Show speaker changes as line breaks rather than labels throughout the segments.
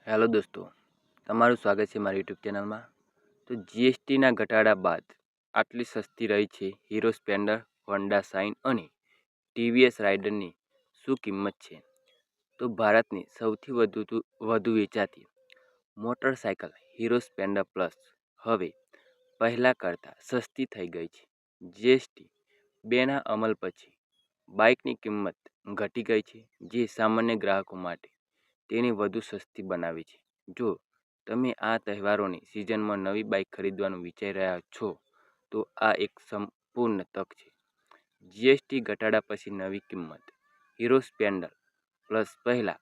Hello દોસ્તો, તમારું સ્વાગત છે મારી યુટ્યુબ ચેનલમાં. તો જીએસટીના ઘટાડા બાદ આટલી સસ્તી રહી છે હીરો સ્પ્લેન્ડર, હોન્ડા શાઇન અને ટીવીએસ રાઇડરની શું કિંમત છે? તો ભારતની સૌથી વધુ વેચાતી મોટરસાયકલ હીરો સ્પ્લેન્ડર પ્લસ હવે પહેલાં કરતાં સસ્તી થઈ ગઈ છે. જીએસટી 2ના અમલ પછી બાઇકની કિંમત ઘટી ગઈ છે, જે સામાન્ય ગ્રાહકો માટે તેને વધુ સસ્તી બનાવે છે. જો તમે આ તહેવારોની સિઝનમાં નવી બાઇક ખરીદવાનું વિચારી રહ્યા છો, તો આ એક સંપૂર્ણ તક છે. જીએસટી ઘટાડા પછી નવી કિંમત હીરો સ્પ્લેન્ડર પ્લસ પહેલાં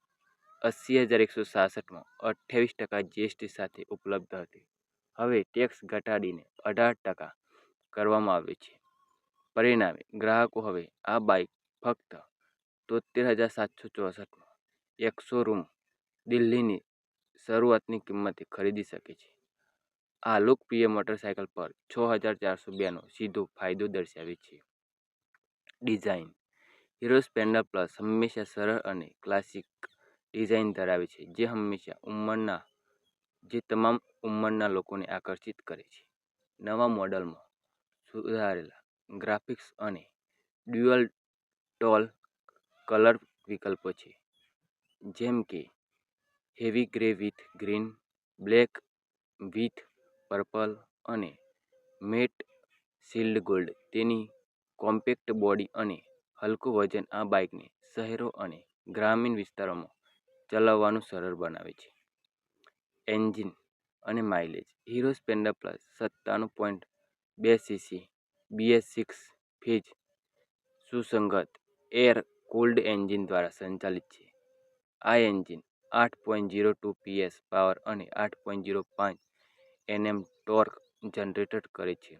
80,166માં 28% જીએસટી સાથે ઉપલબ્ધ હતી. હવે ટેક્સ ઘટાડીને 18% કરવામાં આવ્યો છે. પરિણામે ગ્રાહકો હવે આ બાઇક ફક્ત 73,764માં એક્સો-રૂમ દિલ્હીની શરૂઆતની કિંમતે ખરીદી શકે છે. આ લોકપ્રિય મોટરસાયકલ પર 6,402નો સીધો ફાયદો દર્શાવે છે. ડિઝાઇન હીરો સ્પ્લેન્ડર પ્લસ હંમેશા સરળ અને ક્લાસિક ડિઝાઇન ધરાવે છે, જે તમામ ઉંમરના લોકોને આકર્ષિત કરે છે. નવા મોડલમાં સુધારેલા ગ્રાફિક્સ અને ડ્યુઅલ ટોન કલર વિકલ્પો છે, જેમ કે heavy grey with green, black with purple અને મેટ શીલ્ડ ગોલ્ડ. તેની કોમ્પેક્ટ બોડી અને હલકું વજન આ બાઇકને શહેરો અને ગ્રામીણ વિસ્તારોમાં ચલાવવાનું સરળ બનાવે છે. એન્જિન અને mileage hero Splendor plus 97.2 BS6 phase સુસંગત એર-કૂલ્ડ એન્જિન દ્વારા સંચાલિત છે. આ એન્જિન 8.02 PS પાવર અને 8.05 Nm ટોર્ક જનરેટ કરે છે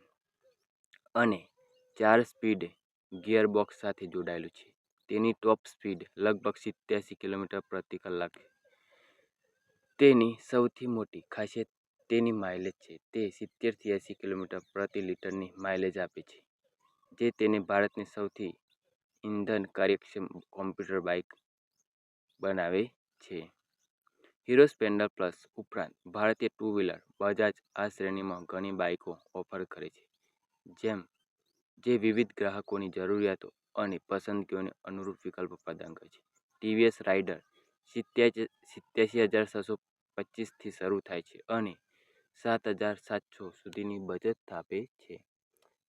અને 4-સ્પીડ ગિયરબોક્સ સાથે જોડાયેલું છે. તેની ટોપ સ્પીડ લગભગ 87 કિલોમીટર પ્રતિ કલાક છે. તેની સૌથી મોટી ખાસિયત તેની માઇલેજ છે. તે 70થી 80 કિલોમીટર પ્રતિ લિટરની માઇલેજ આપે છે, જે તેને ભારતની સૌથી ઇંધણ કાર્યક્ષમ કોમ્પ્યુટર બાઇક બનાવે છે. હીરો સ્પ્લેન્ડર પ્લસ ઉપરાંત ભારતીય ટુ-વ્હીલર બજાજ આ શ્રેણીમાં ઘણી બાઇકો ઓફર કરે છે, જે વિવિધ ગ્રાહકોની જરૂરિયાતો અને પસંદગીઓને અનુરૂપ વિકલ્પો પ્રદાન કરે છે. ટીવીએસ રાઇડર 87,625થી શરૂ થાય છે અને 7,700 સુધીની બચત આપે છે.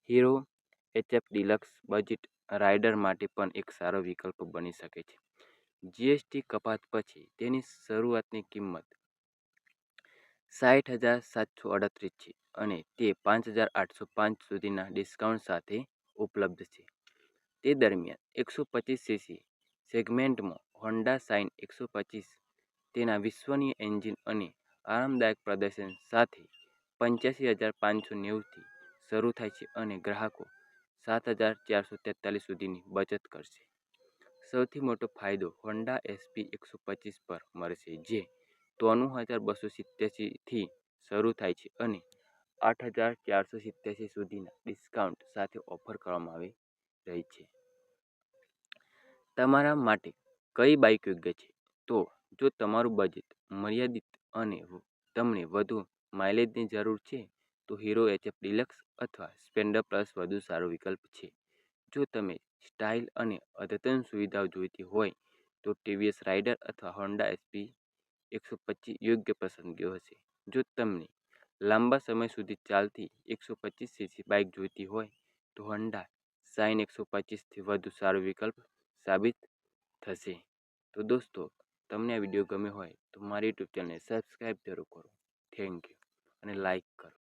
Hero HF deluxe budget rider માટે પણ એક સારો વિકલ્પ બની શકે છે. જીએસટી કપાત પછી તેની શરૂઆતની કિંમત 60,738 છે અને તે 5,805 સુધીના ડિસ્કાઉન્ટ સાથે ઉપલબ્ધ છે. તે દરમિયાન 125cc સેગમેન્ટમાં હોન્ડા શાઇન 125 તેના વિશ્વસનીય એન્જિન અને આરામદાયક પ્રદર્શન સાથે 85,590થી શરૂ થાય છે અને ગ્રાહકો 7,443 સુધીની બચત કરશે. સૌથી મોટો ફાયદો હોન્ડા એસપી 125 પર મળશે, જે 93,287થી શરૂ થાય છે અને 8,487 સુધીના ડિસ્કાઉન્ટ સાથે ઓફર કરવામાં આવી રહી છે. તમારા માટે કઈ બાઇક યોગ્ય છે? તો જો તમારું બજેટ મર્યાદિત અને તમને વધુ માઇલેજની જરૂર છે, તો હીરો એચએફ ડિલક્સ અથવા સ્પ્લેન્ડર પ્લસ વધુ સારો વિકલ્પ છે. જો તમે સ્ટાઇલ અને અદ્યતન સુવિધાઓ જોઈતી હોય, તો ટીવીએસ રાઇડર અથવા હોન્ડા એસપી 125 યોગ્ય પસંદગીઓ હશે. જો તમને લાંબા સમય સુધી ચાલતી 125cc બાઇક જોઈતી હોય, તો હોન્ડા શાઇન 125થી વધુ સારો વિકલ્પ સાબિત થશે. તો દોસ્તો, તમને આ વિડીયો ગમ્યો હોય તો મારી યુટ્યુબ ચેનલને સબસ્ક્રાઈબ જરૂર કરો. થેન્ક યુ અને લાઈક કરો.